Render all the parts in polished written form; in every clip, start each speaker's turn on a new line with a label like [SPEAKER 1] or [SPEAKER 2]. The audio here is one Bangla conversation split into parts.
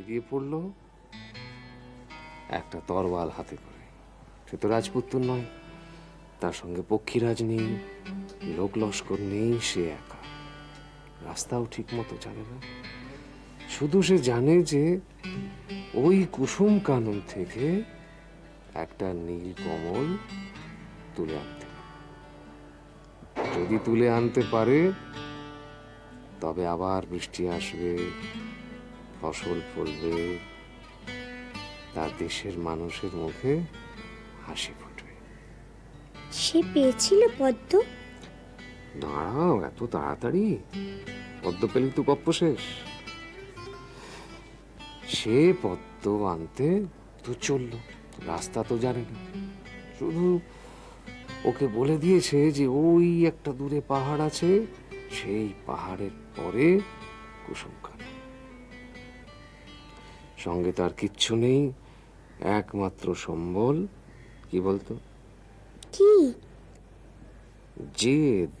[SPEAKER 1] বেরিয়ে পড়ল একটা তরোয়াল হাতে করে। সে তো রাজপুত্র নয়, তার সঙ্গে পক্ষীরাজ নেই, লোক লস্কর নেই, সে একা। রাস্তাও ঠিক মতো জানে না। শুধু সে জানে যে ওই কুসুম কানন থেকে একটা নীল কমল তুলে আনতে হবে। যদি তুলে আনতে পারে তবে আবার বৃষ্টি আসবে, ফসল ফলবে, তার দেশের মানুষের মুখে হাসি ফুটবে।
[SPEAKER 2] সে পেয়েছিল পদ্ম?
[SPEAKER 1] দাঁড়াও, এত তাড়াতাড়ি? পদ্ম পেলে তো গপ্প শেষ। সে পদ্ম আনতে তো চলল, রাস্তা তো জানে না। শুধু ওকে বলে দিয়েছে যে ওই একটা দূরে পাহাড় আছে, সেই পাহাড়ের পরে কুসুম কানন। সঙ্গে তার কিচ্ছু নেই, একমাত্র সম্বল কি বলতো?
[SPEAKER 2] কি?
[SPEAKER 1] জেদ।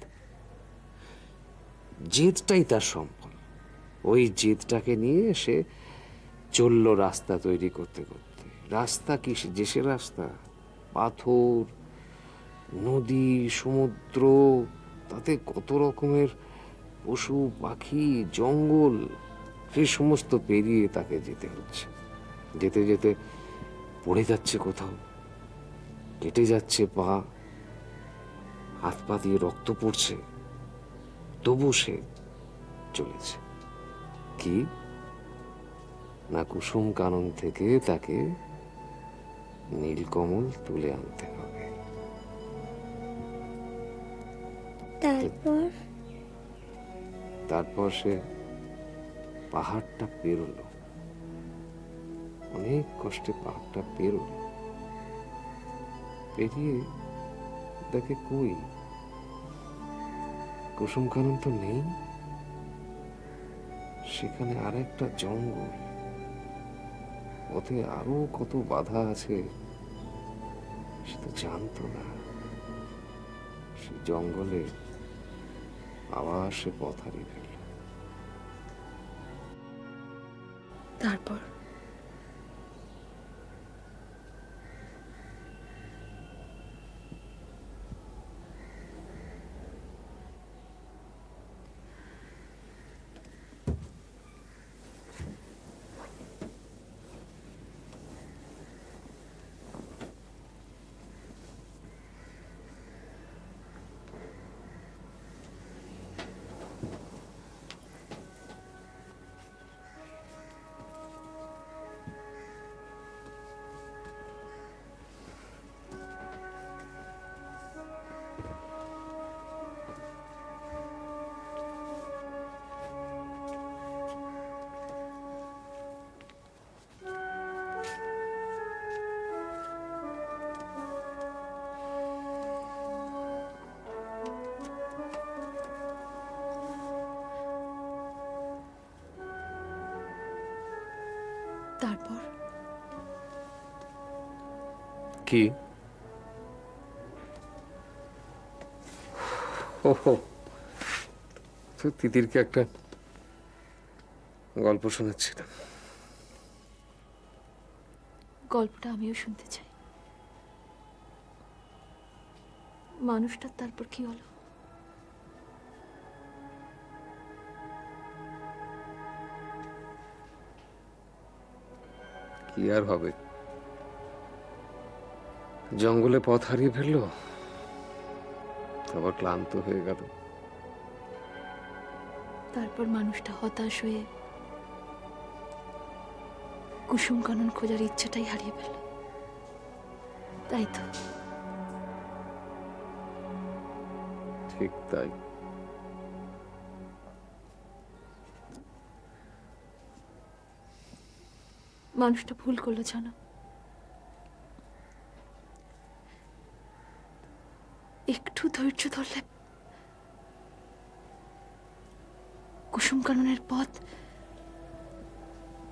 [SPEAKER 1] জেদটাই তার সম্বল। ওই জেদটাকে নিয়ে সে চলল রাস্তা তৈরি করতে করতে। রাস্তা কি যে সে রাস্তা? পাথর, নদী, সমুদ্র, তাতে কত রকমের পশু পাখি, জঙ্গল, সে সমস্ত পেরিয়ে তাকে যেতে হচ্ছে। যেতে যেতে পড়ে যাচ্ছে কোথাও, কেটে যাচ্ছে পা, হাত পা দিয়ে রক্ত পড়ছে, তবু সে চলেছে। কি না, কুসুম কানন থেকে তাকে নীলকমল তুলে আনতে হবে। তারপর সে পাহাড়টা পেরোলো, অনেক কষ্টে পাহাড়টা পেরোলো। পেরিয়ে দেখে কই কুসুম কানন তো নেই। সেখানে আরেকটা জঙ্গল, পথে আরো কত বাধা আছে সে তো জানতো না। সে জঙ্গলে আবার সে পথ হারিয়ে ফেলল।
[SPEAKER 3] তারপর তারপর
[SPEAKER 1] কি? তিতিরকে একটা গল্প শোনাচ্ছিলাম।
[SPEAKER 3] গল্পটা আমিও শুনতে চাই। মানুষটার তারপর কি হলো?
[SPEAKER 1] কি আর হবে, জঙ্গলে পথ হারিয়ে ফেললো, আবার ক্লান্ত হয়ে গেল।
[SPEAKER 3] তারপর মানুষটা হতাশ হয়ে কুসুম কানন খোঁজার ইচ্ছাটাই হারিয়ে ফেলল, তাই তো?
[SPEAKER 1] ঠিক তাই।
[SPEAKER 3] মানুষটা ভুল করলো জানো। একটু ধৈর্য ধরলে কুসুম কাননের পথ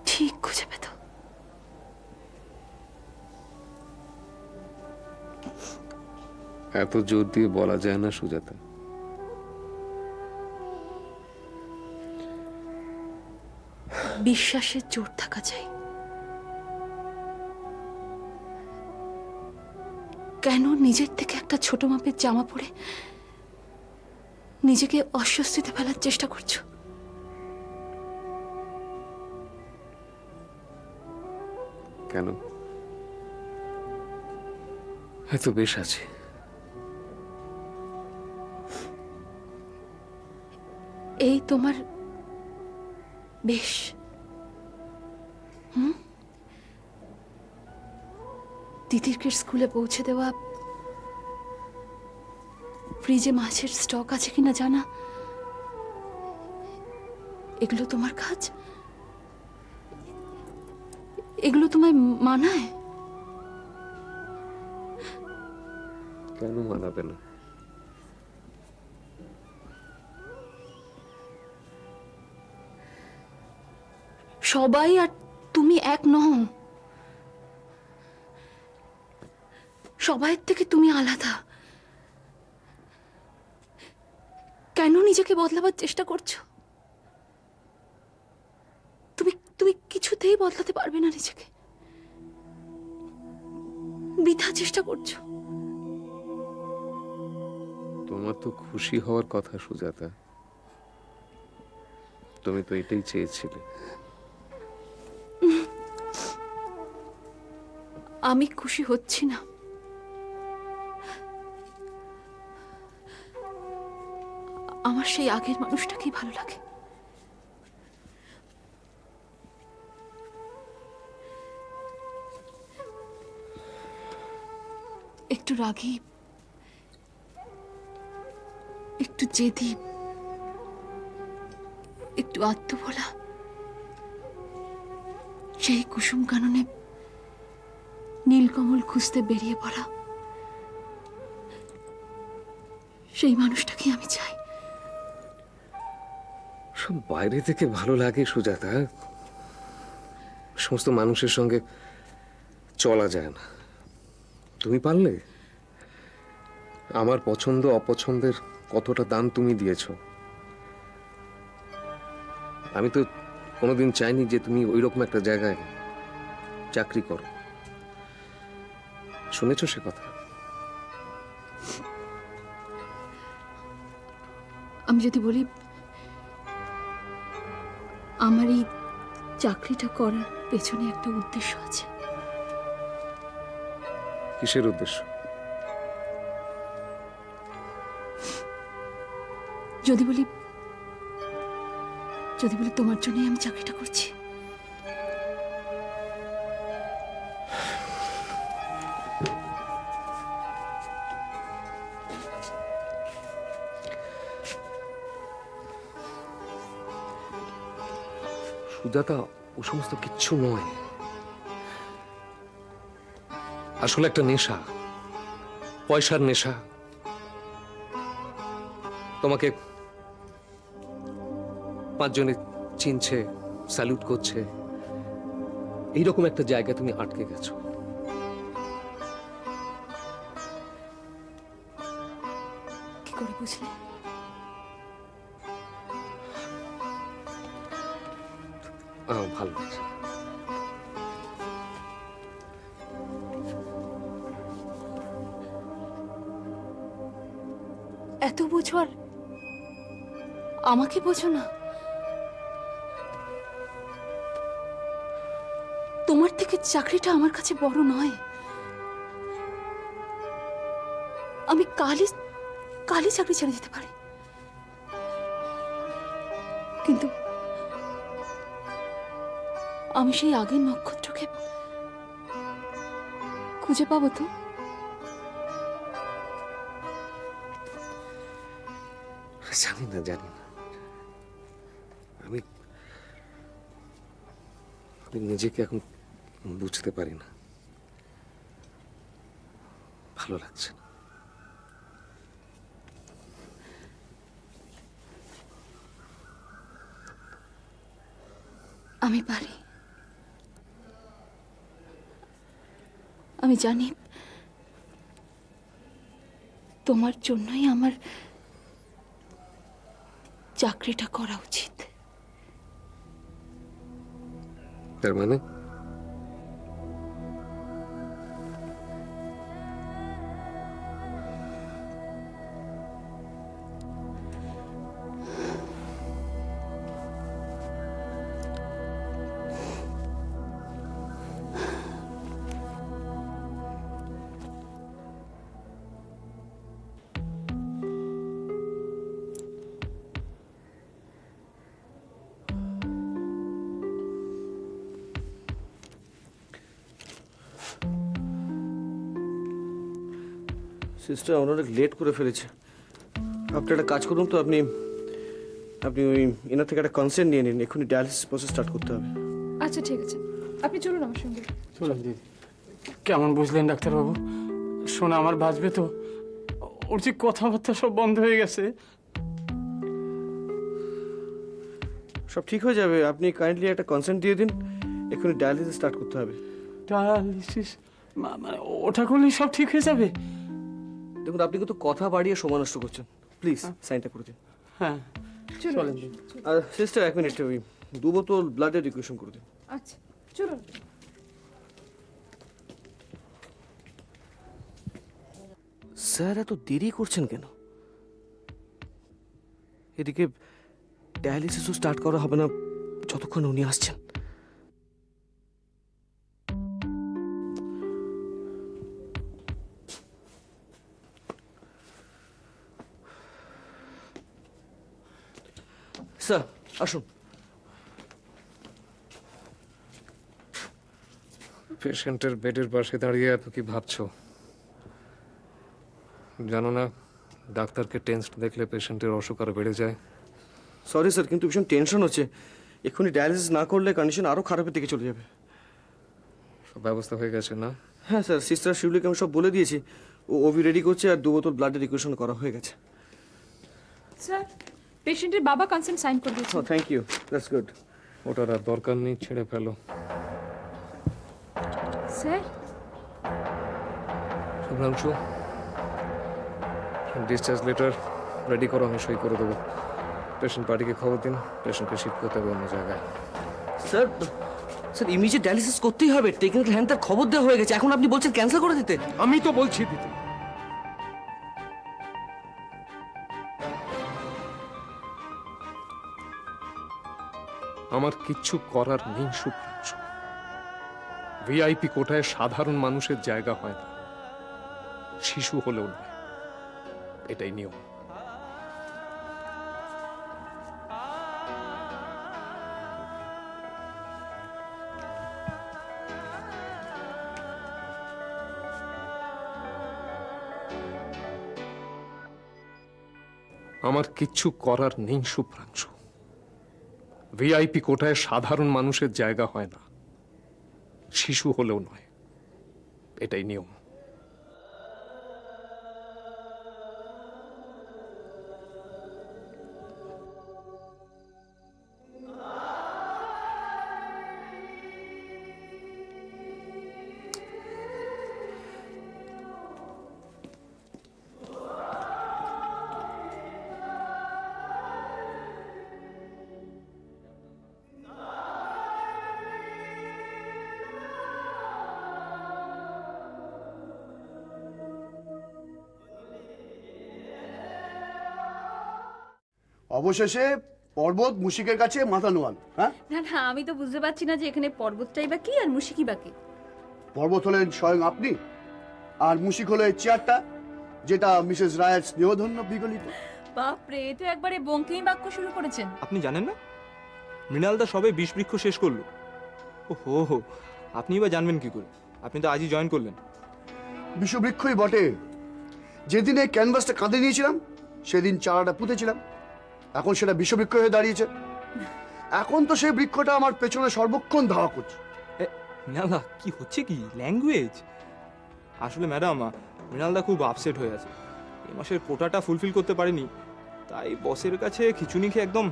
[SPEAKER 3] ঠিক খুঁজে পেত।
[SPEAKER 1] এত জোর দিয়ে বলা যায় না সুজাতা।
[SPEAKER 3] বিশ্বাসের জোর থাকা চাই। কেন নিজের থেকে একটা ছোট মাপের জামা পরে নিজেকে অস্বস্তিতে ফেলার চেষ্টা করছো?
[SPEAKER 1] কেন? হয়তো বেশ আছে।
[SPEAKER 3] এই তোমার বেশ? তিতিরকে স্কুলে পৌঁছে দেওয়া, ফ্রিজে মাছের স্টক আছে কিনা জানা, এগুলো তোমার কাজ? এগুলো তোমায় মানায়?
[SPEAKER 1] কেন মানাবে না?
[SPEAKER 3] সবাই আর তুমি এক নও। সবাইয়ের থেকে তুমি আলাদা। কেন নিজেকে বদলাবার চেষ্টা করছো? তুমি তুমি কিছুতেই বদলাতে পারবে না নিজেকে। বৃথা চেষ্টা করছো।
[SPEAKER 1] তোমার তো খুশি হওয়ার কথা সুজাতা, তুমি তো এটাই চেয়েছিলে।
[SPEAKER 3] আমি খুশি হচ্ছি না। আমার সেই আগের মানুষটাকেই ভালো লাগে। একটু রাগী, একটু জেদি, একটু আত্মভোলা, সেই কুসুম কাননে নীলকমল খুঁজতে বেরিয়ে পড়া, সেই মানুষটাকে আমি চাই।
[SPEAKER 1] সব বাইরে থেকে ভালো লাগে সুজাতা, সমস্ত মানুষের সঙ্গে চলা যায় না। তুমি পারলে। আমার পছন্দ অপছন্দের কতটা দাম তুমি দিয়েছো। আমি তো কোনোদিন চাইনি যে তুমি ওইরকম একটা জায়গায় চাকরি করো। শুনেছো সে কথা?
[SPEAKER 3] আমি যদি বলি আমার এই চাকরিটা করার পেছনে একটা উদ্দেশ্য আছে।
[SPEAKER 1] কিসের উদ্দেশ্য?
[SPEAKER 3] যদি বলি তোমার জন্যই আমি চাকরিটা করছি।
[SPEAKER 1] সুজাতা, ও সমস্ত কিচ্ছু নয়। আসলে একটা নেশা, পয়সার নেশা। তোমাকে 5 জনে চিনছে, স্যালুট করছে, এইরকম একটা জায়গায় তুমি আটকে গেছো।
[SPEAKER 3] কি করে বুঝলে?
[SPEAKER 1] ভালো লাগছে।
[SPEAKER 3] এত বোঝো আর আমাকে বোঝো না? তোমার থেকে চাকরিটা আমার কাছে বড় নয়। আমি কালই চাকরি ছেড়ে দিতে পারি, কিন্তু আমি সেই আগের নক্ষত্রকে খুঁজে পাবো তো?
[SPEAKER 1] জানি না আমি নিজেকে এখন বুঝতে পারি না। ভালো লাগছে না।
[SPEAKER 3] আমি পারি। আমি জানি তোমার জন্যই আমার চাকরিটা করা উচিত।
[SPEAKER 1] তার মানে
[SPEAKER 4] সিস্টার আমরা অনেক লেট করে ফেলেছে। আপনি একটা কাজ করুন তো, আপনি আপনি ওই এনার থেকে একটা কনসেন্ট নিয়ে নিন, এক্ষুনি ডায়ালিসিস প্রসেস স্টার্ট করতে হবে।
[SPEAKER 3] আচ্ছা ঠিক আছে, আপনি চলুন আমার সঙ্গে।
[SPEAKER 5] চলুন দিদি। কেমন বুঝলেন ডাক্তারবাবু? শোনা আমার বাঁচবে তো? ওর যে কথাবার্তা সব বন্ধ হয়ে গেছে।
[SPEAKER 4] সব ঠিক হয়ে যাবে, আপনি কাইন্ডলি একটা কনসেন্ট দিয়ে দিন, এক্ষুনি ডায়ালিসিস স্টার্ট করতে হবে।
[SPEAKER 5] ডায়ালিসিস মানে ওটা করলেই সব ঠিক হয়ে যাবে?
[SPEAKER 4] দেখুন আপনি কিন্তু কথা বাড়িয়ে সময় নষ্ট করছেন, প্লিজ সাইনটা করে দিন।
[SPEAKER 5] হ্যাঁ চলেন দিদি।
[SPEAKER 4] আর সিস্টার 1 মিনিট, ওই 2 বোতল ব্লাডের রিকুয়েশন করে দিন।
[SPEAKER 3] আচ্ছা চলুন।
[SPEAKER 4] স্যার এত দেরি করছেন কেন? এদিকে ডায়ালিসিসও স্টার্ট করা হবে না যতক্ষণ উনি আসছেন। স্যার আসুন।
[SPEAKER 1] পেশেন্টের বেডের পাশে দাঁড়িয়ে এত কি ভাবছো? জানো না ডাক্তারকে টেন্সড দেখলে পেশেন্টের অসুখ আরো বেড়ে যায়।
[SPEAKER 4] সরি স্যার, কিন্তু ভীষণ টেনশন হচ্ছে, এক্ষুনি ডায়ালিসিস না করলে কন্ডিশন আরো খারাপের দিকে চলে যাবে।
[SPEAKER 1] সব ব্যবস্থা হয়ে গেছে না?
[SPEAKER 4] হ্যাঁ স্যার, সিস্টার শিউলিকে আমি সব বলে দিয়েছি, ও ওভি রেডি করছে আর 2 বোতল ব্লাডের রিকুয়েশন করা হয়ে গেছে।
[SPEAKER 3] স্যার পেশেন্টের বাবা কনসেন্ট সাইন করে দিয়েছেন।
[SPEAKER 4] ও থ্যাংক ইউ, দ্যাটস গুড।
[SPEAKER 1] ওটার আর দরকার নেই, ছেড়ে ফেলো।
[SPEAKER 3] Sir
[SPEAKER 1] Subhranshu, discharge letter ready করো, আমি সই করে দেবো। পেশেন্ট পার্টিকে খবর দিন, পেশেন্টকে শিফট করতে হবে অন্য জায়গায়।
[SPEAKER 4] স্যার স্যার ইমিডিয়েট ডায়ালিসিস করতেই হবে, টেকনিক্যাল হ্যান্ড তার খবর দেওয়া হয়ে গেছে, এখন আপনি বলছেন ক্যান্সেল করে দিতে?
[SPEAKER 1] আমি তো বলছি দিতে। আমার কিচ্ছু করার নেই শুভ্রাংশু। ভিআইপি কোটায় সাধারণ মানুষের জায়গা হয় না, শিশু হলেও নয়, এটাই নিয়ম। আমার কিচ্ছু করার নেই শুভ্রাংশু। ভিআইপি কোটায় সাধারণ মানুষের জায়গা হয় না, শিশু হলেও নয়, এটাই নিয়ম।
[SPEAKER 6] অবশেষে পর্বত মুশিকের কাছে মাথা নোয়াল। হ্যাঁ,
[SPEAKER 7] না না, আমি তো বুঝতে পারছি না যে এখানে পর্বতটাই বা কি আর মুশিকি বা কি।
[SPEAKER 6] পর্বত হলেন স্বয়ং আপনি, আর মুশিক হলো এই চেয়ারটা, যেটা মিসেস রায়ের স্নেহধন্য বিগলিত।
[SPEAKER 7] বাপরে, এ তো একবারে বঙ্কিম বাক্য শুরু করেছেন।
[SPEAKER 8] আপনি জানেন না মৃণালদা সবে বিষ বৃক্ষ শেষ করলো? ও হো, আপনি বা জানবেন কি করে? আপনি তো আজই জয়েন করলেন।
[SPEAKER 6] বিশ্ববৃক্ষই বটে। যেদিন এই ক্যানভাসটা কাঁধে নিয়েছিলাম সেদিন চারাটা পুঁতেছিলাম, এখন সেটা বিশ্ববৃক্ষ হয়ে দাঁড়িয়েছে। এখন তো সেই বৃক্ষটা আমার পেছনে সর্বক্ষণ ধাওয়া করছে।
[SPEAKER 8] মৃণালদা কি হচ্ছে, কি ল্যাঙ্গুয়েজ? আসলে ম্যাডাম, মৃণালদা খুব আপসেট হয়ে আছে, এই মাসের কোটাটা ফুলফিল করতে পারেনি, তাই বসের কাছে খিচুনি খেয়ে একদম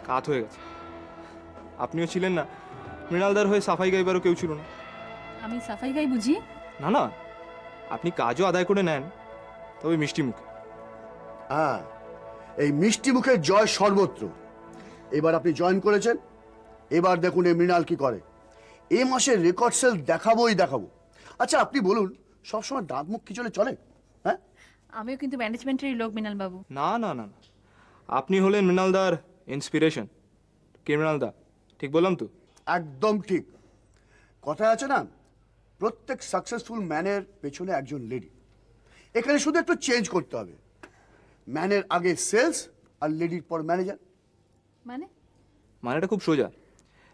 [SPEAKER 8] কাত হয়ে গেছে। আপনিও ছিলেন না, মৃণালদার হয়ে সাফাই গাইবারও কেউ ছিল না।
[SPEAKER 7] আমি সাফাই গাই বুঝি?
[SPEAKER 8] না না, আপনি কাজও আদায় করে নেন, তবে মিষ্টি মুখে।
[SPEAKER 6] হ্যাঁ, এই মিষ্টি মুখের জয় সর্বত্র। এবার আপনি জয়েন করেছেন, এবার দেখুন এই মৃণাল কি করে। এ মাসে রেকর্ড সেল দেখাবোই দেখাবো। আচ্ছা আপনি বলুন, সবসময় দাঁত মুখ কি চলে? হ্যাঁ,
[SPEAKER 7] আমিও কিন্তু ম্যানেজমেন্টেরই লোক মৃণাল বাবু।
[SPEAKER 8] না না না না, আপনি হলেন মৃণালদার ইন্সপিরেশন। কে মৃণালদা, ঠিক বললাম তো?
[SPEAKER 6] একদম ঠিক। কথায় আছে না, প্রত্যেক সাকসেসফুল ম্যানের পেছনে একজন লেডি। এখানে শুধু একটু চেঞ্জ করতে হবে, ম্যানের আগে সেলস আর লেডির পর ম্যানেজার।
[SPEAKER 7] মানে
[SPEAKER 8] মানেটা খুব সোজা,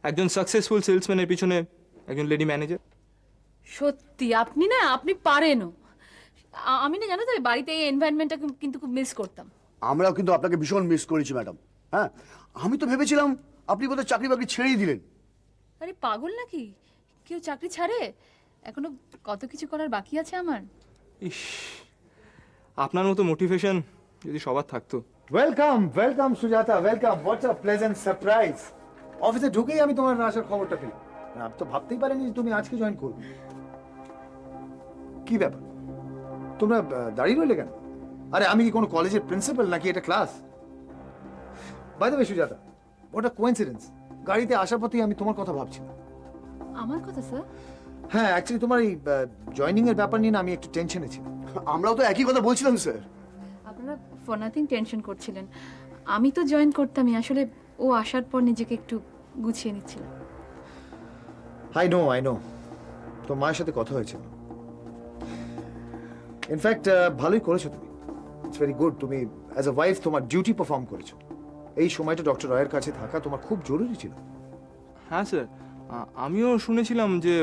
[SPEAKER 8] একজন সাকসেসফুল সেলসম্যানের পিছনে একজন লেডি ম্যানেজার।
[SPEAKER 7] সত্যি আপনি পারেনও। আমি না জানো তো এই বাড়িতে এই এনভায়রনমেন্টটা কিন্তু খুব মিস করতাম।
[SPEAKER 6] আমরাও কিন্তু আপনাকে ভীষণ মিস করেছি ম্যাডাম। হ্যাঁ, আমি তো ভেবেছিলাম আপনি বোধহয় চাকরি বাকরি ছেড়েই দিলেন।
[SPEAKER 7] আরে পাগল নাকি, কেউ চাকরি ছাড়ে? এখনো কত কিছু করার বাকি আছে আমার।
[SPEAKER 8] ইস, আপনার মতো মোটিভেশন যদি সবার থাকতো।
[SPEAKER 9] Welcome welcome Sujata, welcome. What's a pleasant surprise. অফিসে ঢুকেই আমি তোমার আসার খবরটা পেলাম। আমি তো ভাবতেই পারিনি যে তুমি আজকে জয়েন করবে। কি ব্যাপার, তোমরা দাঁড়িয়ে রইলে কেন? আরে আমি কি কোনো কলেজের প্রিন্সিপাল নাকি এটা class? By the way Sujata, what a coincidence, গাড়িতে আসার পথেই আমি তোমার কথা ভাবছিলাম।
[SPEAKER 7] আমার কথা স্যার?
[SPEAKER 9] হ্যাঁ, অ্যাকচুয়ালি তোমার এই জয়েনিং এর ব্যাপার নিয়ে না আমি একটু টেনশনে ছিলাম।
[SPEAKER 6] আমরাও তো একই কথা বলছিলাম স্যার।
[SPEAKER 7] আপনারা ফর নাথিং টেনশন করছিলেন, আমি তো জয়েন করতামই। আসলে ও আসার পর নিজেকে একটু গুছিয়ে নিচ্ছিলাম।
[SPEAKER 9] আই নো তো মায়ের সাথে কথা হয়েছিল। ইনফ্যাক্ট ভালোই করেছো তুমি, ইটস ভেরি গুড। তুমি অ্যাজ আ ওয়াইফ তোমার ডিউটি পারফর্ম করেছো। এই সময়টা ডক্টর রয়ের কাছে থাকা তোমার খুব জরুরি ছিল।
[SPEAKER 8] হ্যাঁ স্যার, আমিও শুনেছিলাম যে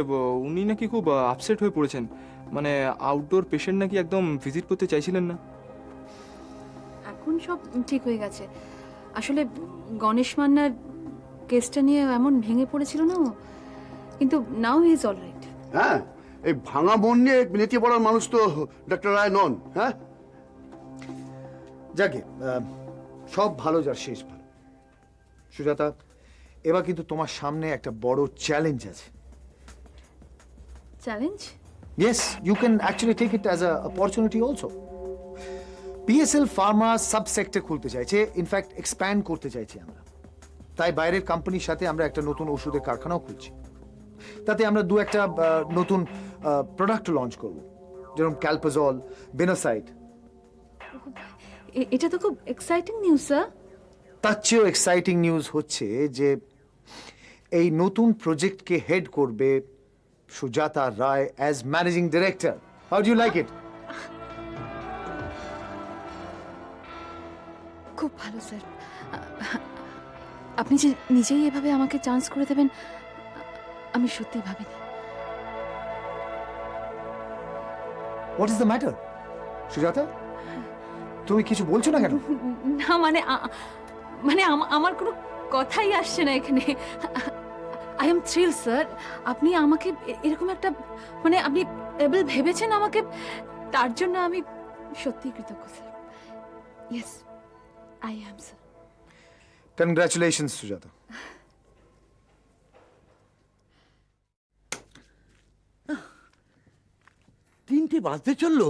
[SPEAKER 8] উনি নাকি খুব আপসেট হয়ে পড়েছেন। মানে আউটডোর পেশেন্ট নাকি একদম ভিজিট করতে চাইছিলেন না।
[SPEAKER 7] এখন সব ঠিক হয়ে গেছে। আসলে গণেশ মান্নার কেসটা নিয়ে এমন ভেঙে পড়েছিল না ও, কিন্তু নাও হি ইজ অলরাইট।
[SPEAKER 6] হ্যাঁ, এই ভাঙা মন নিয়ে নেতিয়ে পড়ার মানুষ তো ডক্টর রায় নন। হ্যাঁ,
[SPEAKER 9] যাকে সব ভালো যার শেষ ভালো। সুজাতা, এবার কিন্তু তোমার সামনে একটা বড় চ্যালেঞ্জ আছে।
[SPEAKER 7] Challenge?
[SPEAKER 9] Yes, you can actually take it as a opportunity also. PSL Pharma subsector খুলতে চাইছে, ইনফ্যাক্ট এক্সপ্যান্ড করতে চাইছি আমরা। তাই বাইরের কোম্পানির সাথে আমরা একটা নতুন ওষুধের কারখানাও খুলছি। তাতে আমরা একটা নতুন প্রোডাক্ট লঞ্চ করব, যেরকম ক্যালপোজল, বেনোসাইড।
[SPEAKER 7] এটা তো খুব এক্সাইটিং নিউজ স্যার।
[SPEAKER 9] তার চেয়েও এক্সাইটিং নিউজ হচ্ছে যে এই নতুন প্রজেক্টকে হেড করবে Sujata Roy as managing director. How do you like it?
[SPEAKER 7] খুব ভালো স্যার। আপনি যে নিজেই এভাবে আমাকে চান্স করে দেবেন আমি সত্যিই ভাবিনি।
[SPEAKER 9] What is the matter Sujata? তুমি কিছু বলছো না কেন?
[SPEAKER 7] না মানে আমার কোনো কথাই আসছে না এখানে। I am thrill sir. আপনি আমাকে এরকম একটা মানে আপনি এবল ভেবেছেন আমাকে, তার জন্য আমি সত্যিই কৃতজ্ঞ sir. Yes I am sir.
[SPEAKER 9] Congratulations Sujata.
[SPEAKER 10] তিনটে বাজতে চললো,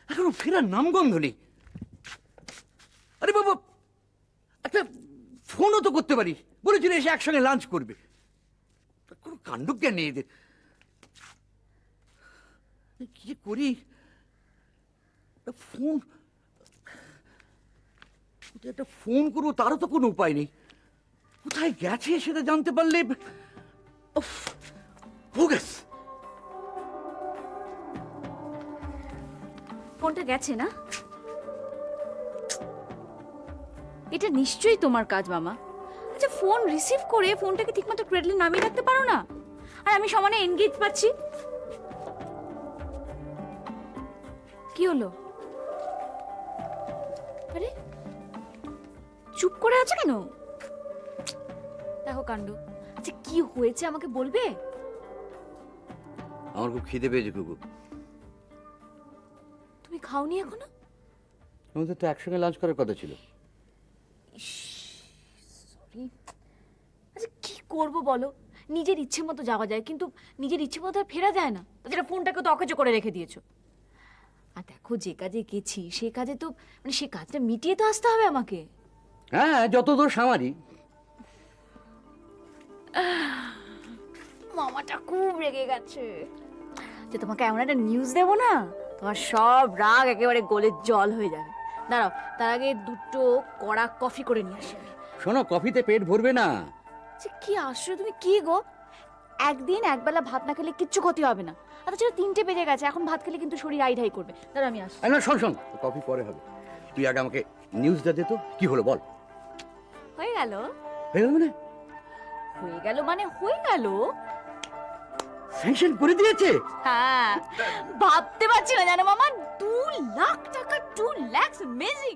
[SPEAKER 10] এখনো ফেরার নামগন্ধ নেই। আরে বাবা, একটা ফোনও তো করতে পারিস, বলেছিল এসে একসঙ্গে লাঞ্চ করবে। কোনো কাণ্ডজ্ঞান নেই এদের। কি যে করি, ফোন একটা ফোন করবো তারও তো কোনো উপায় নেই। কোথায় গেছে সেটা জানতে পারলে। ফোকাস।
[SPEAKER 2] ফোনটা গেছে না? এটা নিশ্চয়ই তোমার কাজ মামা। আচ্ছা ফোন রিসিভ করে ফোনটাকে ঠিকমতো ক্রেডলে নামিয়ে রাখতে পারো না? আর আমি সমানে এনগেজ পাচ্ছি। কি হলো? আরে চুপ করে আছো কেন? দেখো কাণ্ড। আচ্ছা কি হয়েছে আমাকে বলবে?
[SPEAKER 10] আমার খুব খিদে পেয়েছে কুকু।
[SPEAKER 2] তুমি খাওনি এখনো?
[SPEAKER 10] আমাদের তো একসঙ্গে লাঞ্চ করার কথা ছিল।
[SPEAKER 2] সরি। আচ্ছা কি করব বলো? নিজের ইচ্ছে মতো যাওয়া যায়, কিন্তু নিজের ইচ্ছে মতো আর ফেরা যায় না। তাছাড়া ফোনটাকে তো অকেজো করে রেখে দিয়েছো। আর দেখো যে কাজে গেছি সেই কাজে তো মানে সেই কাজটা মিটিয়ে তো আসতে হবে আমাকে।
[SPEAKER 10] হ্যাঁ, যত দোষ আমারই।
[SPEAKER 2] মামাটা খুব রেগে গেছে যে তোমাকে এমন একটা নিউজ দেবো না, তোমার সব রাগ একেবারে গোলের জল হয়ে যাবে। দাঁড়াও, তার আগে দুটো কড়া কফি করে নিয়ে আসি আমি।
[SPEAKER 10] শোনো, কফিতে পেট ভরবে না।
[SPEAKER 2] আচ্ছা, কি আশ্চর্য, তুমি কি গো, একদিন একবেলা ভাত না খেলে কিচ্ছু ক্ষতি হবে না। আচ্ছা 3টে বেজে গেছে, এখন ভাত খেলে কিন্তু শরীর আইঢাই করবে। দাঁড়া আমি আসছি।
[SPEAKER 10] না শোন, কফি পরে হবে। তুই আগে আমাকে নিউজটা দে তো, কি হলো বল।
[SPEAKER 2] হয়ে গেল?
[SPEAKER 10] হয়ে গেল মানে?
[SPEAKER 2] হয়ে গেল মানে হয়ে গেল।
[SPEAKER 10] স্যাংশন করে দিয়েছে?
[SPEAKER 2] হ্যাঁ, ভাবতে পারছি না জানো মামা, 2 লাখ টাকা, 2 lakhs, অ্যামেজিং।